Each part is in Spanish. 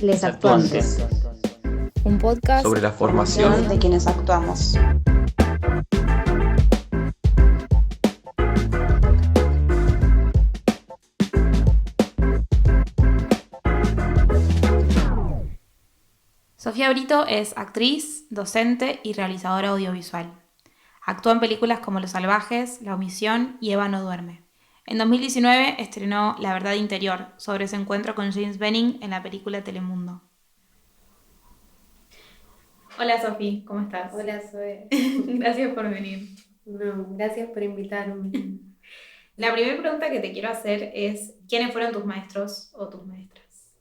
Les Actuantes. Un podcast sobre la formación De quienes actuamos. Sofía Brito es actriz, docente y realizadora audiovisual. Actúa en películas como Los Salvajes, La Omisión y Eva no duerme. En 2019 estrenó La verdad interior, sobre su encuentro con James Benning en la película Telemundo. Hola Sofía, ¿cómo estás? Hola, Zoe. Gracias por venir. No, gracias por invitarme. La primera pregunta que te quiero hacer es, ¿quiénes fueron tus maestros o tus maestras?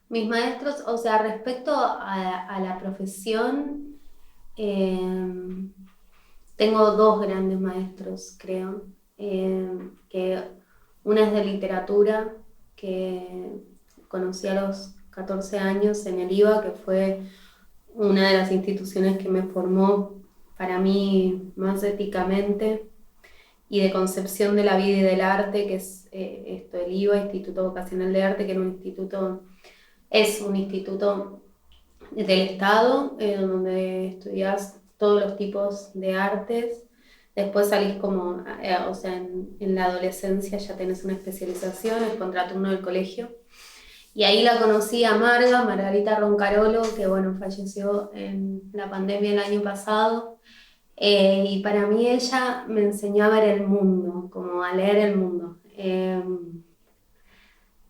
Mis maestros, o sea, respecto a la profesión, tengo dos grandes maestros, creo. Que una es de literatura, que conocí a los 14 años en el IVA, que fue una de las instituciones que me formó para mí más éticamente y de concepción de la vida y del arte, que es el IVA, Instituto Vocacional de Arte, que es un instituto del Estado, donde estudias todos los tipos de artes. Después salís como, en la adolescencia ya tenés una especialización, el contraturno del colegio. Y ahí la conocí a Margarita Roncarolo, que bueno, falleció en la pandemia el año pasado. Y para mí ella me enseñó a ver el mundo, como a leer el mundo.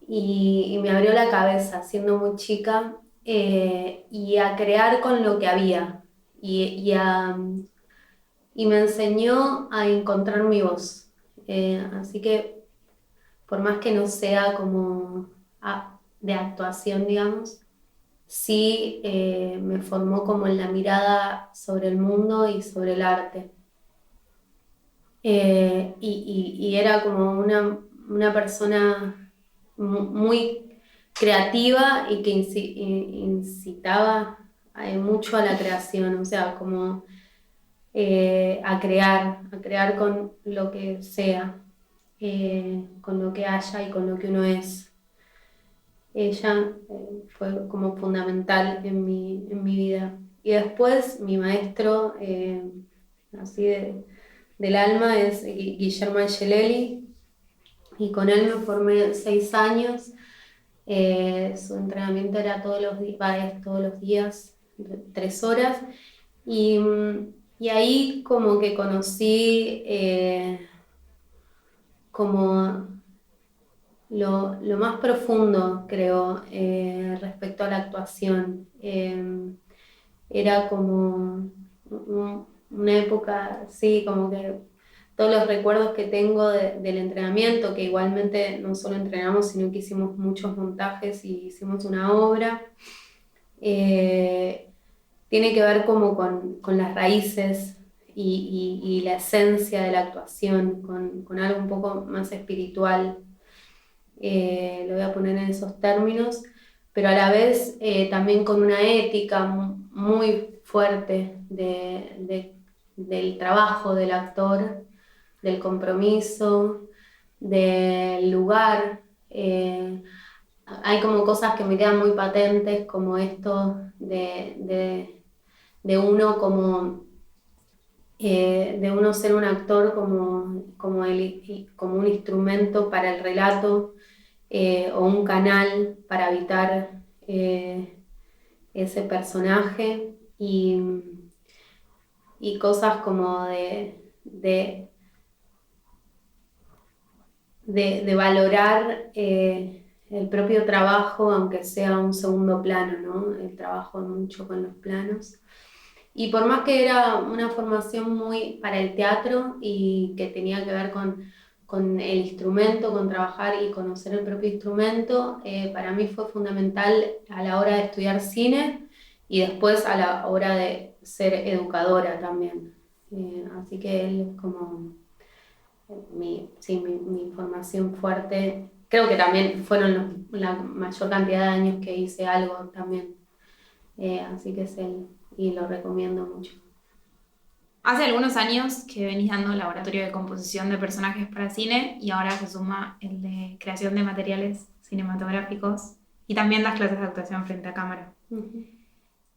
Y me abrió la cabeza siendo muy chica, y a crear con lo que había. Y me enseñó a encontrar mi voz. Así que por más que no sea como de actuación, digamos, sí me formó como en la mirada sobre el mundo y sobre el arte. Y era como una persona muy creativa y que incitaba mucho a la creación, o sea, como a crear con lo que sea, con lo que haya y con lo que uno es. Ella fue como fundamental en mi vida. Y después mi maestro, así del alma, es Guillermo Angelelli, y con él me formé 6 años. Su entrenamiento era todos los días, 3 horas. Y ahí como que conocí como lo más profundo, creo, respecto a la actuación. Era como una época, sí, como que todos los recuerdos que tengo del entrenamiento, que igualmente no solo entrenamos, sino que hicimos muchos montajes y hicimos una obra, tiene que ver como con las raíces y la esencia de la actuación, con algo un poco más espiritual. Lo voy a poner en esos términos, pero a la vez también con una ética muy fuerte del trabajo del actor, del compromiso, del lugar. Hay como cosas que me quedan muy patentes, como esto de uno como de uno ser un actor como un instrumento para el relato, o un canal para habitar ese personaje, y cosas como de valorar el propio trabajo, aunque sea un segundo plano, ¿no? El trabajo mucho con los planos. Y por más que era una formación muy para el teatro y que tenía que ver con el instrumento, con trabajar y conocer el propio instrumento, para mí fue fundamental a la hora de estudiar cine y después a la hora de ser educadora también. Así que él es como mi formación fuerte. Creo que también fueron la mayor cantidad de años que hice algo también. Así que es él y lo recomiendo mucho. Hace algunos años que venís dando laboratorio de composición de personajes para cine y ahora se suma el de creación de materiales cinematográficos y también das clases de actuación frente a cámara. Ujú.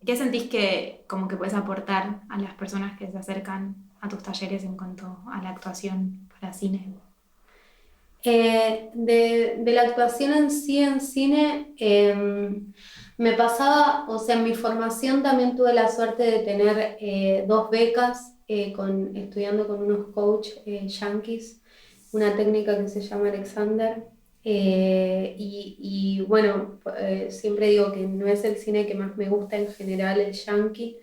¿Qué sentís que como que puedes aportar a las personas que se acercan a tus talleres en cuanto a la actuación para cine? De la actuación en sí, en cine, me pasaba, o sea, en mi formación también tuve la suerte de tener 2 becas estudiando con unos coach yankees, una técnica que se llama Alexander. Y bueno, siempre digo que no es el cine que más me gusta en general, el yankee,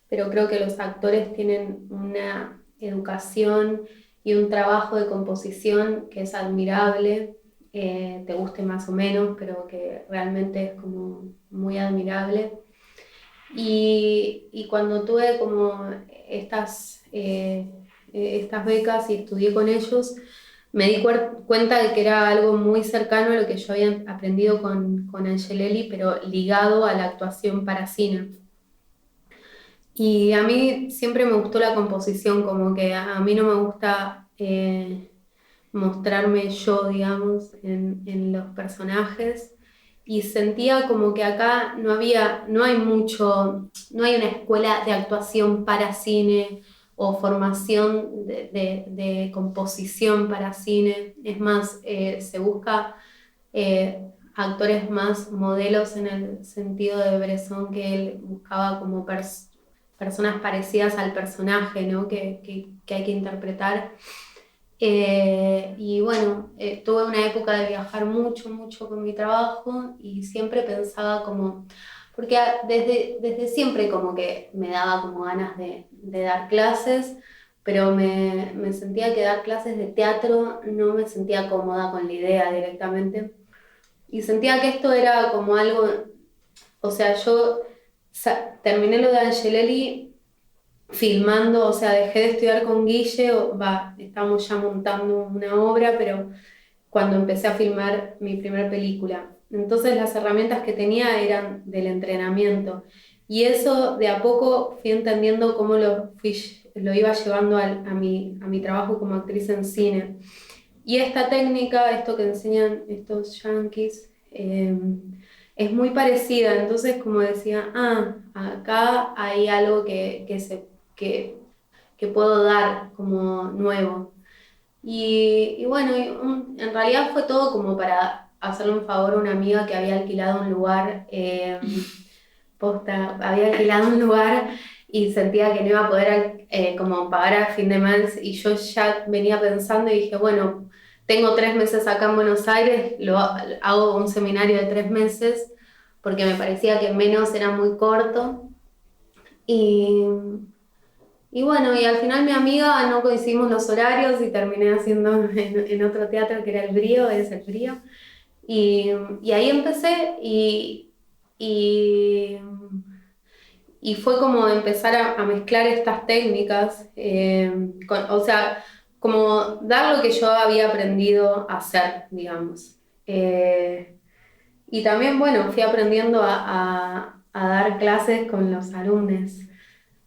pero creo que los actores tienen una educación y un trabajo de composición que es admirable, te guste más o menos, pero que realmente es como muy admirable. Y cuando tuve como estas becas y estudié con ellos, me di cuenta de que era algo muy cercano a lo que yo había aprendido con Angelelli, pero ligado a la actuación para cine. Y a mí siempre me gustó la composición, como que a mí no me gusta mostrarme yo, digamos, en los personajes. Y sentía como que acá no hay mucho, no hay una escuela de actuación para cine o formación de composición para cine. Es más, se busca actores más modelos en el sentido de Bresson, que él buscaba como personas parecidas al personaje, ¿no? que hay que interpretar. Y bueno, tuve una época de viajar mucho, mucho con mi trabajo y siempre pensaba como, porque desde siempre como que me daba como ganas de dar clases, pero me sentía que dar clases de teatro no me sentía cómoda con la idea directamente. Y sentía que esto era como algo, o sea, yo terminé lo de Angelelli filmando, o sea, dejé de estudiar con Guille, estábamos ya montando una obra, pero cuando empecé a filmar mi primera película. Entonces las herramientas que tenía eran del entrenamiento. Y eso de a poco fui entendiendo cómo lo iba llevando a mi trabajo como actriz en cine. Y esta técnica, esto que enseñan estos yankees, es muy parecida. Entonces, como decía, acá hay algo que, que puedo dar como nuevo. Y bueno, en realidad fue todo como para hacerle un favor a una amiga que había alquilado un lugar, había alquilado un lugar y sentía que no iba a poder como pagar a fin de mes, y yo ya venía pensando y dije, bueno, tengo 3 meses acá en Buenos Aires, hago un seminario de 3 meses porque me parecía que menos era muy corto. Y, y bueno, y al final mi amiga no coincidimos los horarios y terminé haciendo en otro teatro que era El Brío, es El Brío. Y ahí empecé y, y fue como empezar a mezclar estas técnicas, o sea, como dar lo que yo había aprendido a hacer, digamos. Y también, bueno, fui aprendiendo a dar clases con los alumnos,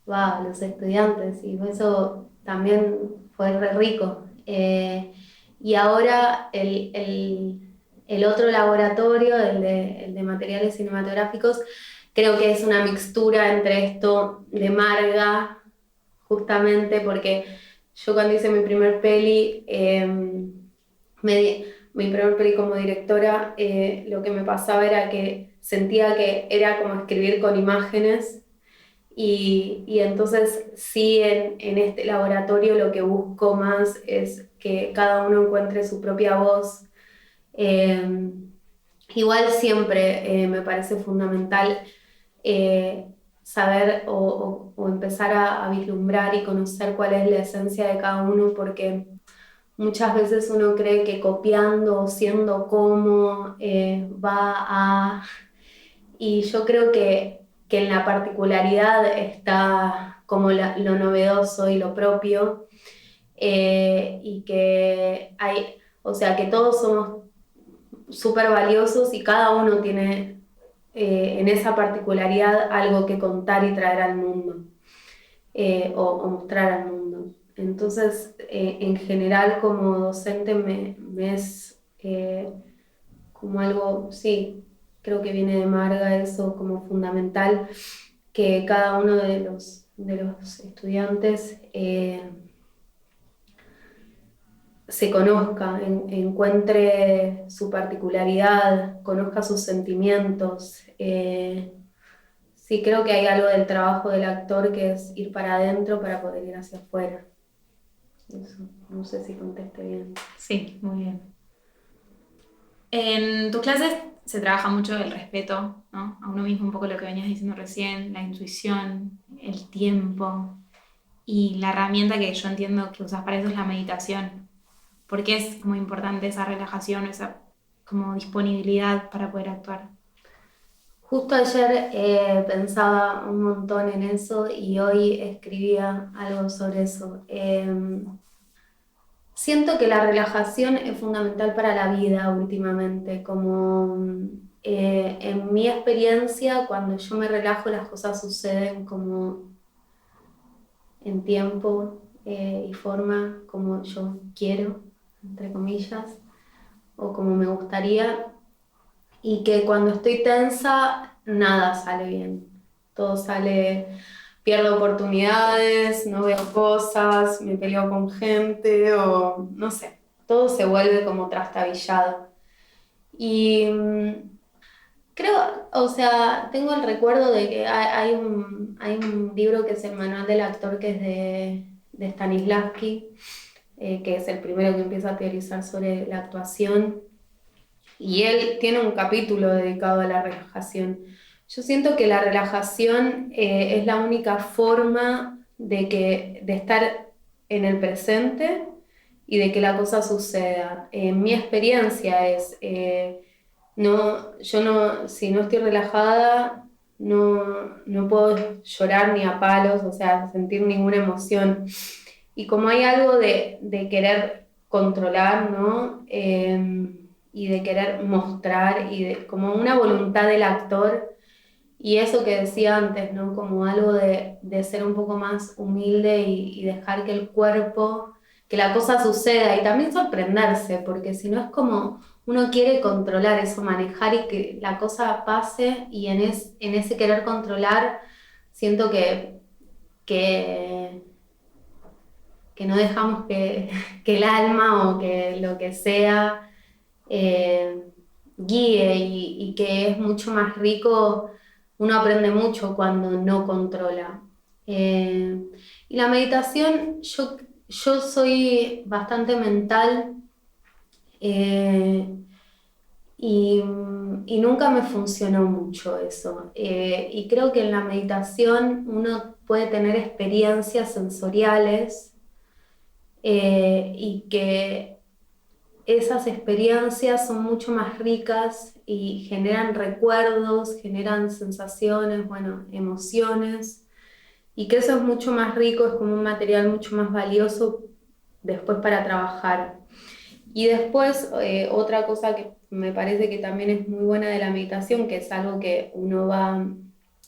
los estudiantes, y eso también fue re rico. Y ahora el otro laboratorio, el de materiales cinematográficos, creo que es una mixtura entre esto de Marga, justamente porque yo cuando hice mi primer peli, mi primer peli como directora, lo que me pasaba era que sentía que era como escribir con imágenes. Y entonces sí, en este laboratorio lo que busco más es que cada uno encuentre su propia voz. Eh, Igual siempre me parece fundamental saber o empezar a vislumbrar y conocer cuál es la esencia de cada uno, porque muchas veces uno cree que copiando o siendo como va a... Y yo creo que en la particularidad está como lo novedoso y lo propio, y que hay, o sea, que todos somos súper valiosos y cada uno tiene en esa particularidad algo que contar y traer al mundo. o mostrar al mundo. Entonces, en general como docente me es como algo, sí, creo que viene de Marga eso como fundamental, que cada uno de los estudiantes se conozca, encuentre su particularidad, conozca sus sentimientos. Sí, creo que hay algo del trabajo del actor que es ir para adentro para poder ir hacia afuera. Eso, no sé si contesté bien. Sí, muy bien. En tus clases se trabaja mucho el respeto, ¿no? A uno mismo, un poco lo que venías diciendo recién, la intuición, el tiempo y la herramienta que yo entiendo que usas para eso es la meditación. ¿Por qué es muy importante esa relajación, esa como disponibilidad para poder actuar? Justo ayer pensaba un montón en eso y hoy escribía algo sobre eso. Siento que la relajación es fundamental para la vida últimamente, como en mi experiencia, cuando yo me relajo las cosas suceden como en tiempo y forma como yo quiero, entre comillas, o como me gustaría, y que cuando estoy tensa nada sale bien, todo sale, pierdo oportunidades, no veo cosas, me peleo con gente o no sé, todo se vuelve como trastabillado. Y creo, o sea, tengo el recuerdo de que hay un libro que es el Manual del Actor que es de Stanislavski, que es el primero que empieza a teorizar sobre la actuación. Y él tiene un capítulo dedicado a la relajación. Yo siento que la relajación es la única forma de estar en el presente y de que la cosa suceda. Mi experiencia es, yo no, si no estoy relajada, no puedo llorar ni a palos, o sea, sentir ninguna emoción. Y como hay algo de querer controlar, ¿no? Y de querer mostrar y de como una voluntad del actor y eso que decía antes, ¿no? Como algo de ser un poco más humilde y dejar que el cuerpo, que la cosa suceda y también sorprenderse, porque si no es como uno quiere controlar eso, manejar y que la cosa pase y en ese querer controlar siento que, que no dejamos que el alma o que lo que sea eh, guíe y que es mucho más rico, uno aprende mucho cuando no controla. Eh, y la meditación, yo soy bastante mental eh, y nunca me funcionó mucho eso. Y creo que en la meditación uno puede tener experiencias sensoriales y que esas experiencias son mucho más ricas y generan recuerdos, generan sensaciones, bueno, emociones, y que eso es mucho más rico, es como un material mucho más valioso después para trabajar. Y después, otra cosa que me parece que también es muy buena de la meditación, que es algo que uno va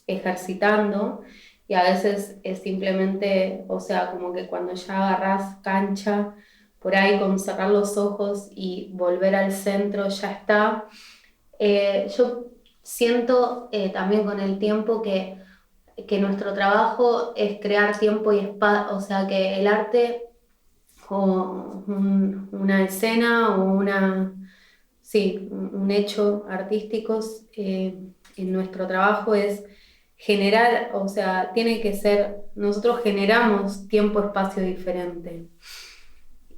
ejercitando y a veces es simplemente, o sea, como que cuando ya agarrás cancha, por ahí con cerrar los ojos y volver al centro ya está. Yo siento también con el tiempo que nuestro trabajo es crear tiempo y espacio, o sea, que el arte o una escena o sí, un hecho artístico en nuestro trabajo es generar, o sea, tiene que ser, nosotros generamos tiempo-espacio diferente.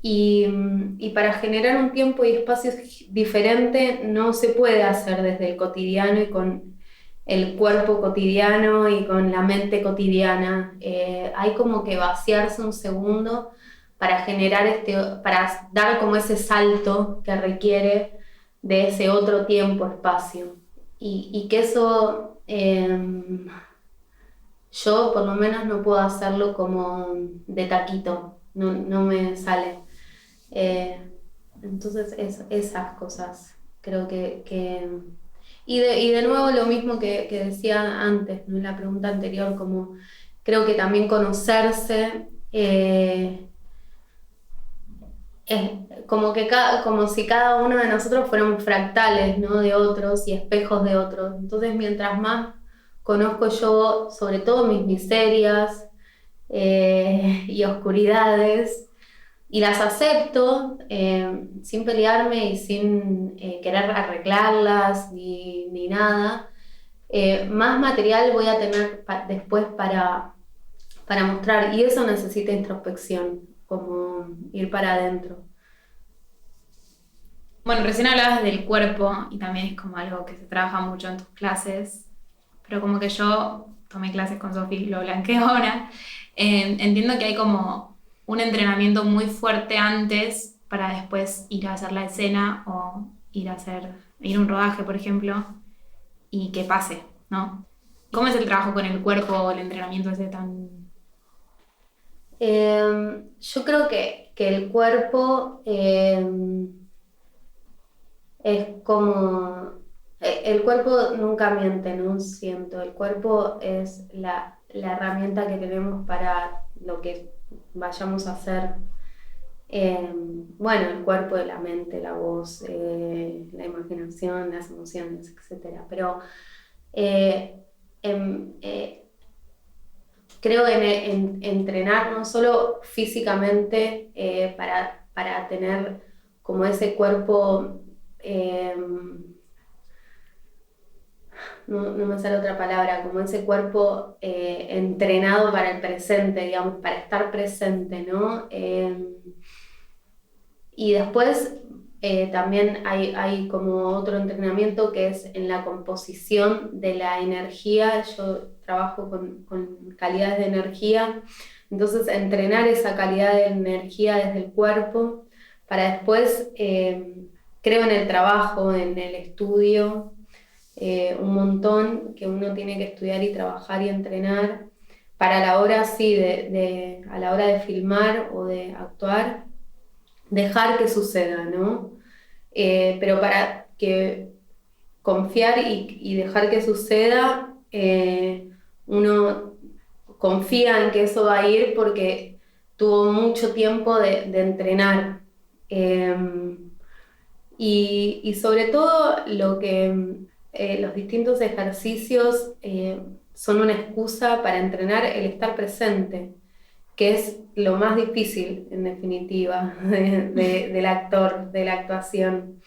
Y para generar un tiempo y espacio diferente no se puede hacer desde el cotidiano y con el cuerpo cotidiano y con la mente cotidiana. Hay como que vaciarse un segundo para generar para dar como ese salto que requiere de ese otro tiempo, espacio. Y que eso yo por lo menos no puedo hacerlo como de taquito, no me sale. Eh, entonces, esas cosas creo y de nuevo lo mismo que decía antes, ¿no? En la pregunta anterior, como creo que también conocerse es como si cada uno de nosotros fuéramos fractales, ¿no? De otros y espejos de otros. Entonces, mientras más conozco yo, sobre todo mis miserias y oscuridades, y las acepto sin pelearme y sin querer arreglarlas ni nada, más material voy a tener después para mostrar, y eso necesita introspección, como ir para adentro. Bueno, recién hablabas del cuerpo y también es como algo que se trabaja mucho en tus clases, pero como que yo tomé clases con Sofi y lo blanqueo ahora. Entiendo que hay como un entrenamiento muy fuerte antes para después ir a hacer la escena o ir a un rodaje, por ejemplo, y que pase, ¿no? ¿Cómo es el trabajo con el cuerpo o el entrenamiento ese tan...? Yo creo que el cuerpo es como... El cuerpo nunca miente, no siento. El cuerpo es la herramienta que tenemos para lo que vayamos a hacer. Bueno, el cuerpo, la mente, la voz, la imaginación, las emociones, etc. Pero em, eh, creo en entrenar no solo físicamente para tener como ese cuerpo, no me sale otra palabra, como ese cuerpo entrenado para el presente, digamos, para estar presente, ¿no? Y después también hay como otro entrenamiento que es en la composición de la energía. Yo trabajo con calidades de energía, entonces entrenar esa calidad de energía desde el cuerpo para después, creo en el trabajo, en el estudio, un montón que uno tiene que estudiar y trabajar y entrenar para la hora, sí, a la hora de filmar o de actuar, dejar que suceda, ¿no? Pero para que confiar y dejar que suceda, uno confía en que eso va a ir porque tuvo mucho tiempo de entrenar. Y sobre todo los distintos ejercicios son una excusa para entrenar el estar presente, que es lo más difícil, en definitiva, del actor, de la actuación.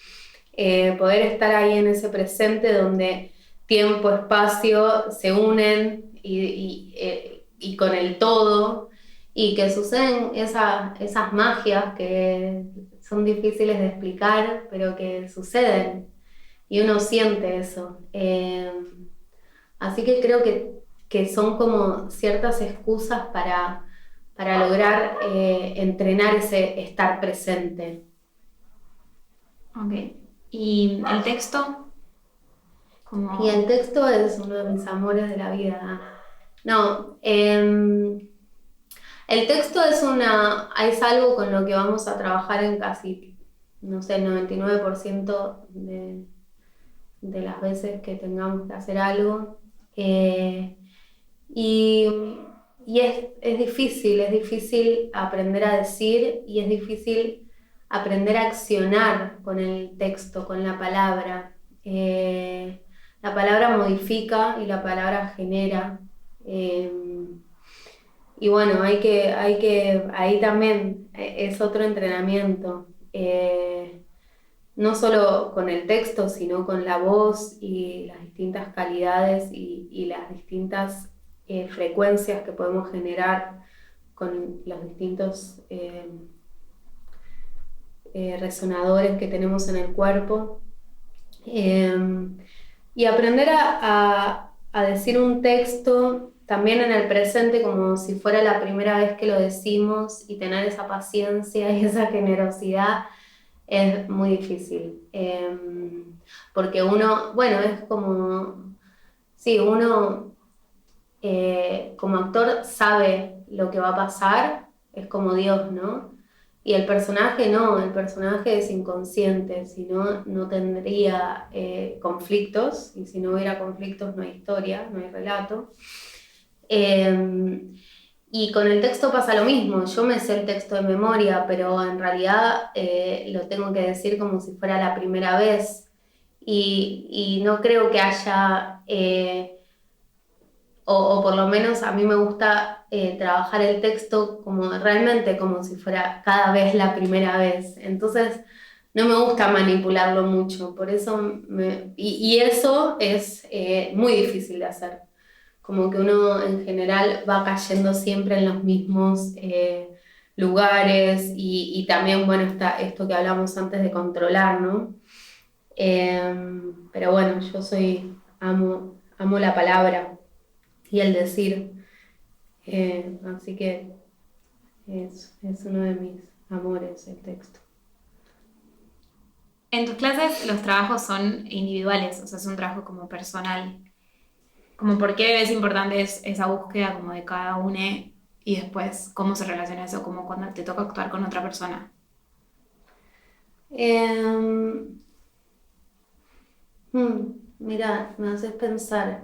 Poder estar ahí en ese presente donde tiempo, espacio se unen y con el todo, y que suceden esas magias que son difíciles de explicar, pero que suceden, y uno siente eso. Así que creo que son como ciertas excusas para lograr entrenar ese estar presente. Ok. ¿Y el texto? Y el texto es uno de mis amores de la vida. No, el texto es algo con lo que vamos a trabajar en casi, no sé, el 99% de las veces que tengamos que hacer algo. Y es difícil aprender a decir, y es difícil aprender a accionar con el texto, con la palabra. La palabra modifica y la palabra genera. Y bueno, ahí también es otro entrenamiento. No solo con el texto, sino con la voz y las distintas calidades y las distintas frecuencias que podemos generar con los distintos resonadores que tenemos en el cuerpo. Y aprender a decir un texto también en el presente como si fuera la primera vez que lo decimos, y tener esa paciencia y esa generosidad es muy difícil. Porque uno, bueno, es como, sí, uno como actor sabe lo que va a pasar, es como Dios, ¿no? Y el personaje no, el personaje es inconsciente, si no, no tendría conflictos, y si no hubiera conflictos no hay historia, no hay relato. Y con el texto pasa lo mismo, yo me sé el texto de memoria, pero en realidad lo tengo que decir como si fuera la primera vez. Y no creo que haya, o por lo menos a mí me gusta trabajar el texto como realmente como si fuera cada vez la primera vez. Entonces no me gusta manipularlo mucho, por eso y eso es muy difícil de hacer. Como que uno en general va cayendo siempre en los mismos lugares y también, bueno, está esto que hablamos antes de controlar, ¿no? Pero bueno, amo la palabra y el decir, así que es uno de mis amores el texto. En tus clases los trabajos son individuales, o sea, es un trabajo como personal. Como por qué es importante esa búsqueda como de cada uno y después cómo se relaciona eso como cuando te toca actuar con otra persona. Eh, Mira, me haces pensar,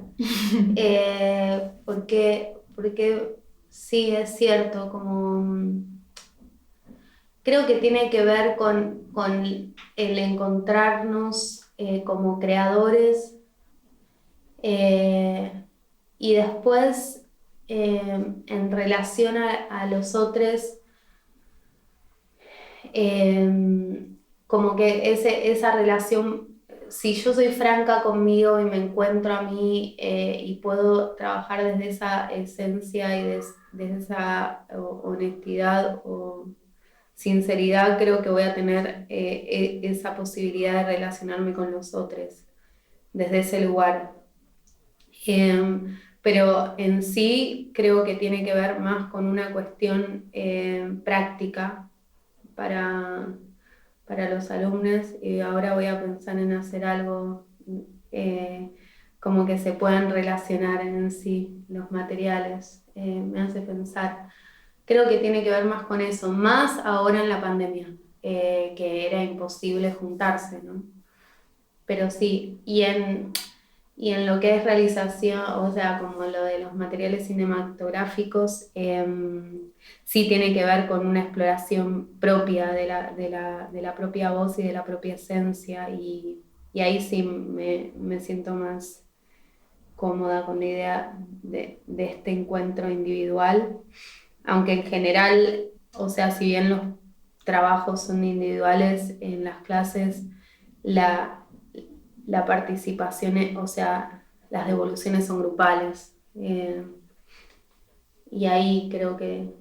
porque sí, es cierto, como creo que tiene que ver con el encontrarnos como creadores eh, y después en relación a los otros, como que esa relación, si yo soy franca conmigo y me encuentro a mí y puedo trabajar desde esa esencia y desde esa honestidad o sinceridad, creo que voy a tener esa posibilidad de relacionarme con los otros desde ese lugar. Pero en sí creo que tiene que ver más con una cuestión práctica para, para los alumnos y ahora voy a pensar en hacer algo eh, como que se puedan relacionar en sí los materiales. Me hace pensar. Creo que tiene que ver más con eso, más ahora en la pandemia, que era imposible juntarse, ¿no? Pero sí, y en lo que es realización, o sea, como lo de los materiales cinematográficos, sí tiene que ver con una exploración propia de la propia voz y de la propia esencia, y ahí sí me siento más cómoda con la idea de este encuentro individual, aunque en general, o sea, si bien los trabajos son individuales en las clases, la, la participación, o sea, las devoluciones son grupales. Y ahí creo que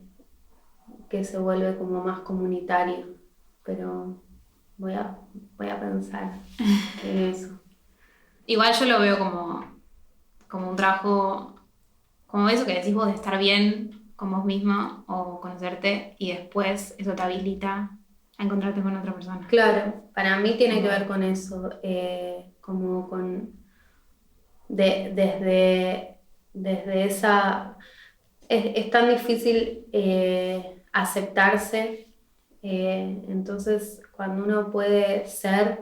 se vuelve como más comunitario, pero voy a, voy a pensar en eso. Igual yo lo veo como un trabajo, como eso que decís vos de estar bien con vos misma o conocerte y después eso te habilita a encontrarte con otra persona. Claro, para mí tiene que ver con eso, como con desde esa. Es tan difícil aceptarse, entonces cuando uno puede ser,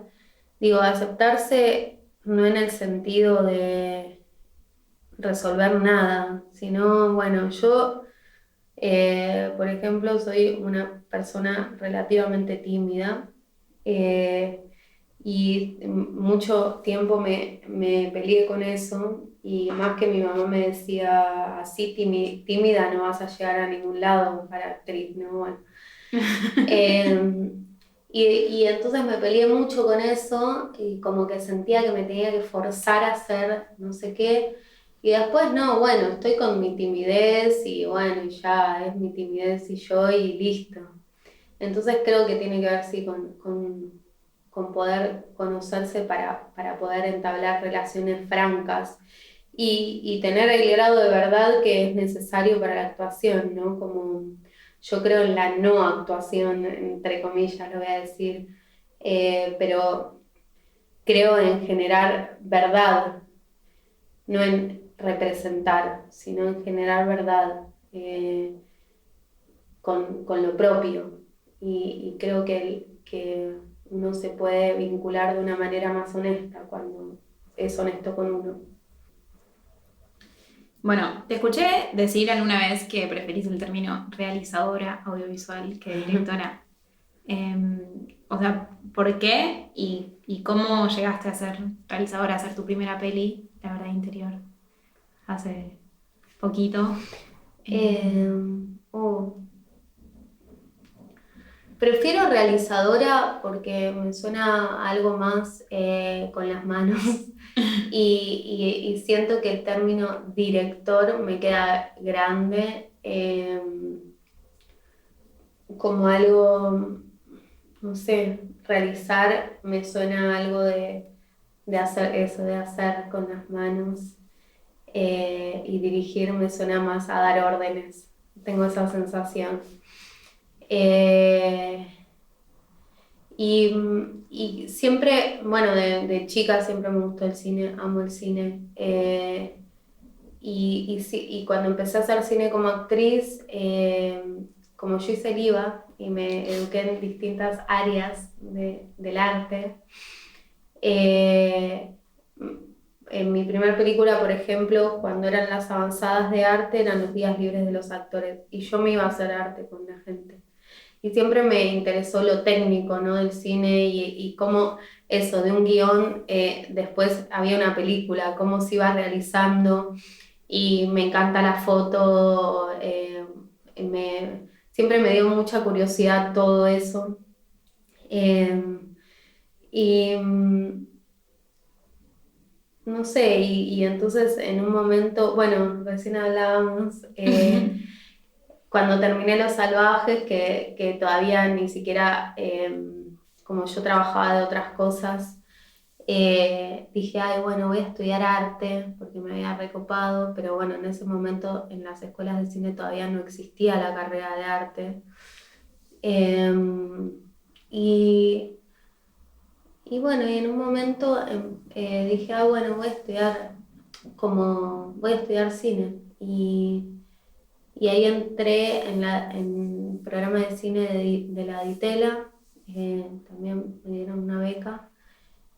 digo, aceptarse no en el sentido de resolver nada, sino, bueno, yo, por ejemplo, soy una persona relativamente tímida. eh, y mucho tiempo me peleé con eso y más que mi mamá me decía, así tímida no vas a llegar a ningún lado para actriz, ¿no? Bueno. Eh, y entonces me peleé mucho con eso y como que sentía que me tenía que forzar a hacer no sé qué. Y después, no, bueno, estoy con mi timidez y bueno, y ya es mi timidez y yo y listo. Entonces creo que tiene que ver, sí, con poder conocerse para poder entablar relaciones francas y tener el grado de verdad que es necesario para la actuación, ¿no? Como yo creo en la no actuación, entre comillas, lo voy a decir, pero creo en generar verdad, no en representar, sino en generar verdad con lo propio. Y creo que uno se puede vincular de una manera más honesta cuando es honesto con uno. Bueno, te escuché decir alguna vez que preferís el término realizadora audiovisual que directora. O sea, ¿por qué y cómo llegaste a ser realizadora, a hacer tu primera peli, La verdad interior, hace poquito? Eh, oh, Prefiero realizadora porque me suena a algo más con las manos y siento que el término director me queda grande, como algo, no sé, realizar me suena a algo de hacer eso, de hacer con las manos, y dirigir me suena más a dar órdenes, tengo esa sensación. Eh, y siempre, bueno, de chica siempre me gustó el cine, amo el cine. Y cuando empecé a hacer cine como actriz, como yo hice el IVA y me eduqué en distintas áreas del arte, eh, en mi primera película, por ejemplo, cuando eran las avanzadas de arte, eran los días libres de los actores y yo me iba a hacer arte con la gente. Y siempre me interesó lo técnico, ¿no? Del cine y cómo eso, de un guión, después había una película, cómo se iba realizando. Y me encanta la foto, siempre me dio mucha curiosidad todo eso. Eh, y no sé, y entonces en un momento, bueno, recién hablábamos, cuando terminé Los Salvajes, que todavía ni siquiera, como yo trabajaba de otras cosas, dije, ay, bueno, voy a estudiar arte porque me había recopado, pero bueno, en ese momento en las escuelas de cine todavía no existía la carrera de arte. Eh, y, y bueno, y en un momento dije, ah, bueno, voy a estudiar cine. Y ahí entré en el programa de cine de la Ditela, también me dieron una beca.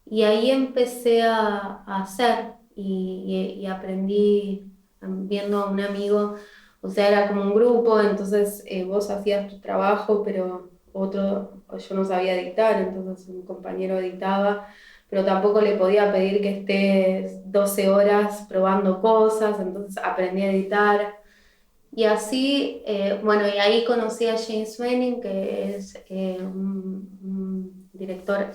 Y ahí empecé a hacer y aprendí viendo a un amigo, o sea, era como un grupo, entonces vos hacías tu trabajo, pero o yo no sabía editar, entonces un compañero editaba, pero tampoco le podía pedir que estés 12 horas probando cosas, entonces aprendí a editar. Y así, bueno, y ahí conocí a James Manning, que es un director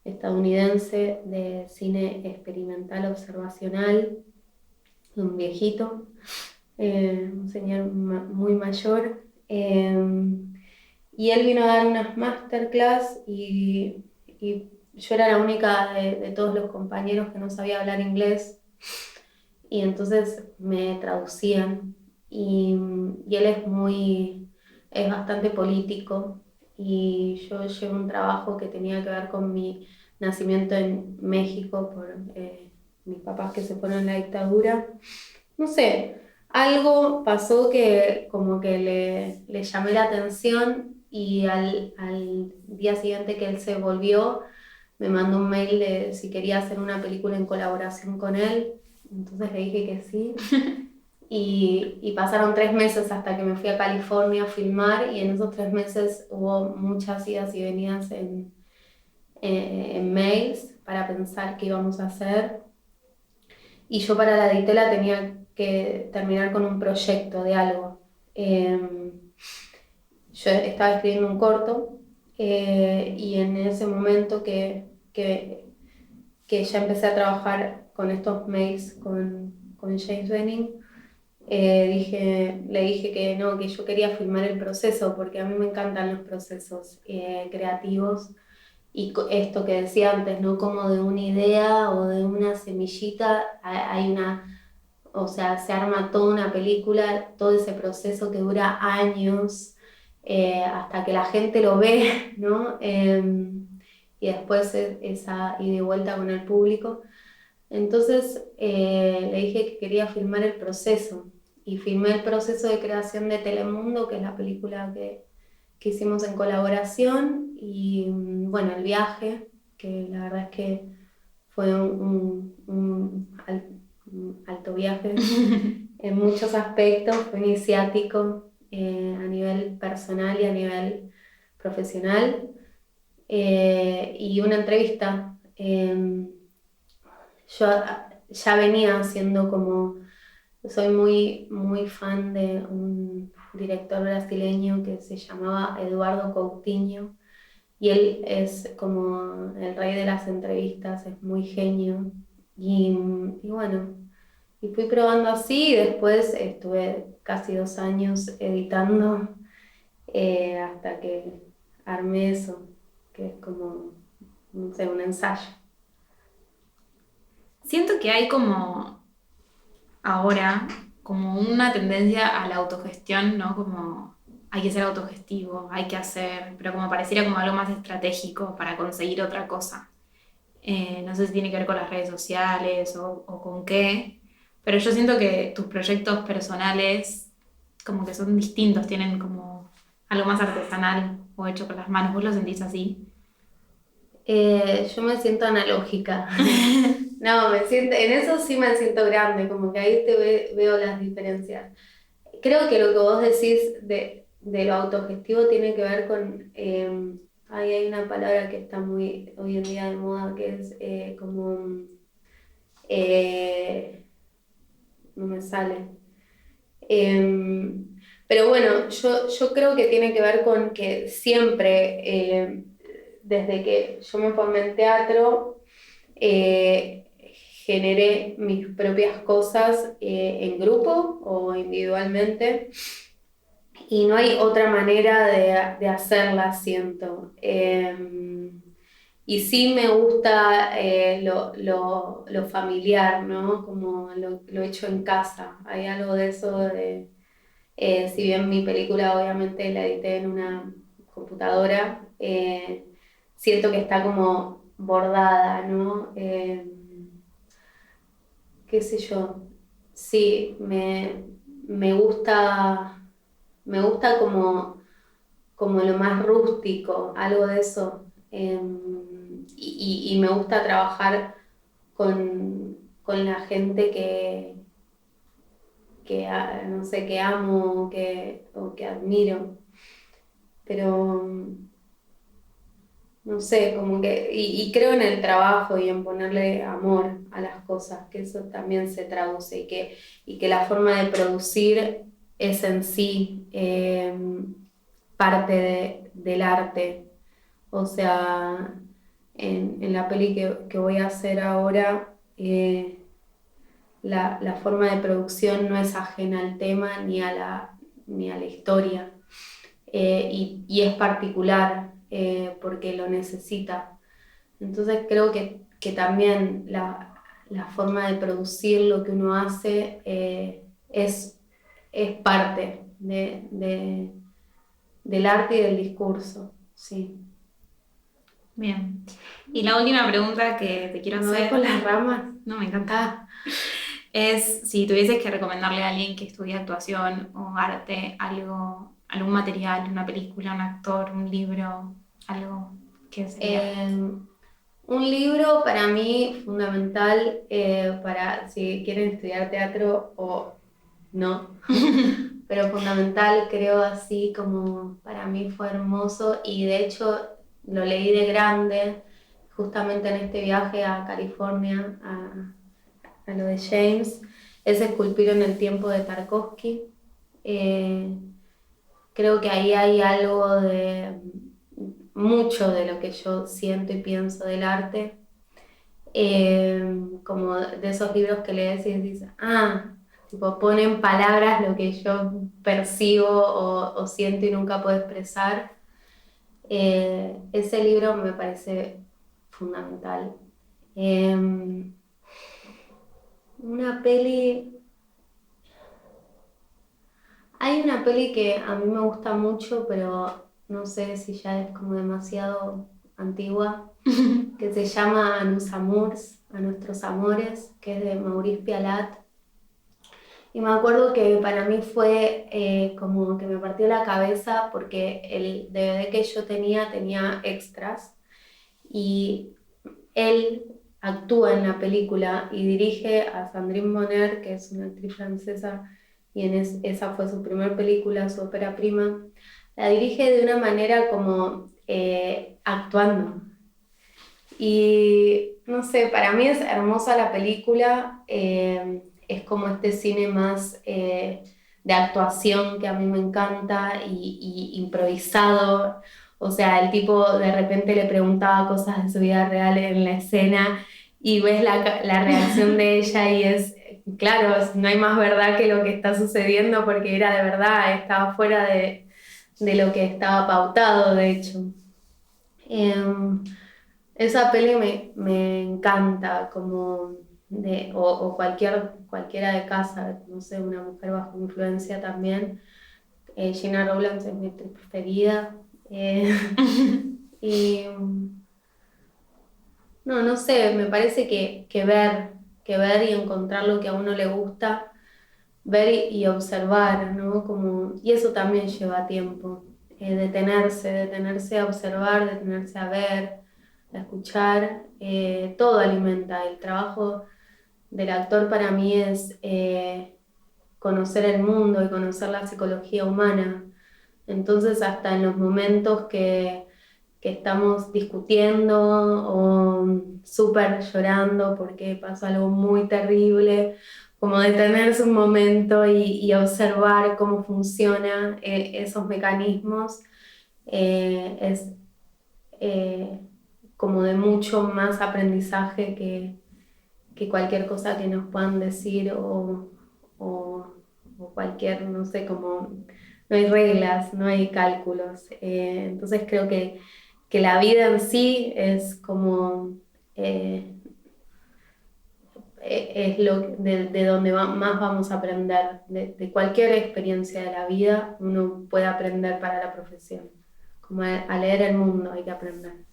estadounidense de cine experimental observacional, un viejito, un señor muy mayor. Y él vino a dar unas masterclass y yo era la única de todos los compañeros que no sabía hablar inglés y entonces me traducían. Y él es bastante político y yo llevo un trabajo que tenía que ver con mi nacimiento en México por mis papás que se fueron en la dictadura. No sé, algo pasó que como que le llamé la atención y al día siguiente que él se volvió, me mandó un mail de si quería hacer una película en colaboración con él. Entonces le dije que sí. Y pasaron 3 meses hasta que me fui a California a filmar y en esos 3 meses hubo muchas idas y venidas en mails para pensar qué íbamos a hacer. Y yo para la Ditela tenía que terminar con un proyecto de algo. Yo estaba escribiendo un corto, y en ese momento que ya empecé a trabajar con estos mails con James Benning, le dije que no, que yo quería filmar el proceso, porque a mí me encantan los procesos creativos y esto que decía antes, ¿no? Como de una idea o de una semillita, hay o sea, se arma toda una película, todo ese proceso que dura años, hasta que la gente lo ve, ¿no? Y después esa ida y vuelta con el público. Entonces le dije que quería filmar el proceso y filmé el proceso de creación de Telemundo, que es la película que hicimos en colaboración, y bueno, el viaje, que la verdad es que fue un alto viaje. en muchos aspectos, fue iniciático a nivel personal y a nivel profesional. Y una entrevista. Yo ya venía haciendo como, soy muy, muy fan de un director brasileño que se llamaba Eduardo Coutinho, y él es como el rey de las entrevistas, es muy genio. Y bueno, y fui probando así, y después estuve casi 2 años editando hasta que armé eso, que es como, no sé, un ensayo. Siento que hay como ahora como una tendencia a la autogestión, ¿no? Como hay que ser autogestivo, hay que hacer, pero como pareciera como algo más estratégico para conseguir otra cosa. No sé si tiene que ver con las redes sociales o con qué, pero yo siento que tus proyectos personales como que son distintos, tienen como algo más artesanal o hecho con las manos. ¿Vos lo sentís así? Yo me siento analógica. No, en eso sí me siento grande, como que ahí veo las diferencias. Creo que lo que vos decís de lo autogestivo tiene que ver con, ahí hay una palabra que está muy hoy en día de moda, que es como, eh, no me sale. Pero bueno, yo creo que tiene que ver con que siempre, desde que yo me formé en teatro, eh, generé mis propias cosas en grupo o individualmente, y no hay otra manera de hacerla, siento. Y sí me gusta lo familiar, ¿no? Como lo hecho en casa. Hay algo de eso de, si bien mi película obviamente la edité en una computadora, siento que está como bordada, ¿no? Qué sé yo, sí, me gusta como lo más rústico, algo de eso. Y me gusta trabajar con la gente no sé, que amo o que admiro. Pero no sé, como que, y creo en el trabajo y en ponerle amor a las cosas, que eso también se traduce, y que la forma de producir es en sí parte del arte. O sea, en la peli que voy a hacer ahora, la forma de producción no es ajena al tema ni a la historia. Y es particular porque lo necesita. Entonces creo que también la forma de producir lo que uno hace es parte del arte y del discurso, sí. Bien. Y la última pregunta que te quiero ¿Me voy hacer, por las ramas? no me encanta, Ah, es si tuvieses que recomendarle a alguien que estudie actuación o arte algo, algún material, una película, un actor, un libro, algo que sería. un libro para mí fundamental para si quieren estudiar teatro o no, pero fundamental, creo, así como para mí fue hermoso, y de hecho lo leí de grande, justamente en este viaje a California, a lo de James, es Esculpir en el tiempo de Tarkovsky. Eh, Creo que ahí hay algo de mucho de lo que yo siento y pienso del arte, como de esos libros que lees y dices, ah, tipo, ponen palabras lo que yo percibo o siento y nunca puedo expresar. Ese libro me parece fundamental. Eh, una peli, hay una peli que a mí me gusta mucho, pero no sé si ya es como demasiado antigua, que se llama A nos amours, a nuestros amores, que es de Maurice Pialat. Y me acuerdo que para mí fue como que me partió la cabeza porque el DVD que yo tenía extras, y él actúa en la película y dirige a Sandrine Bonner, que es una actriz francesa, y esa fue su primera película, su ópera prima. La dirige de una manera como actuando. Y no sé, para mí es hermosa la película, es como este cine más de actuación que a mí me encanta y improvisado. O sea, el tipo de repente le preguntaba cosas de su vida real en la escena y ves la reacción de ella y es, claro, no hay más verdad que lo que está sucediendo porque era de verdad, estaba fuera de lo que estaba pautado, de hecho. Esa peli me encanta, como o cualquiera de casa, no sé, Una mujer bajo influencia también. Gina Rowlands es mi actriz preferida. Y no sé, me parece que ver y encontrar lo que a uno le gusta, ver y observar, ¿no? Y eso también lleva tiempo. Detenerse a observar, detenerse a ver, a escuchar, todo alimenta. El trabajo del actor para mí es conocer el mundo y conocer la psicología humana. Entonces, hasta en los momentos que estamos discutiendo o súper llorando porque pasó algo muy terrible, como detenerse un momento y observar cómo funcionan esos mecanismos, es como de mucho más aprendizaje que cualquier cosa que nos puedan decir o cualquier, no sé, como no hay reglas, no hay cálculos. Entonces creo que la vida en sí es como es de donde más vamos a aprender. De cualquier experiencia de la vida uno puede aprender para la profesión. Como a leer el mundo hay que aprender.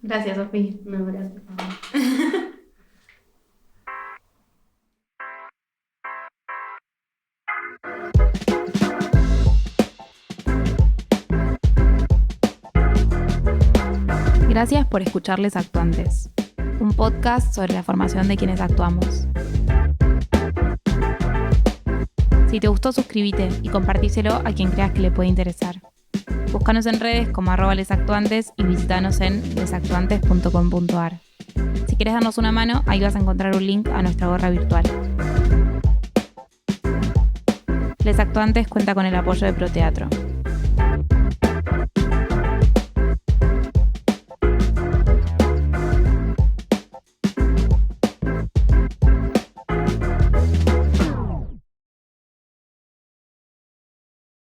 Gracias, Sofía. No, gracias. Gracias por escucharles Actuantes, un podcast sobre la formación de quienes actuamos. Si te gustó, suscríbete y compartíselo a quien creas que le puede interesar. Búscanos en redes como @lesactuantes y visítanos en lesactuantes.com.ar. Si quieres darnos una mano, ahí vas a encontrar un link a nuestra gorra virtual. Les Actuantes cuenta con el apoyo de Proteatro.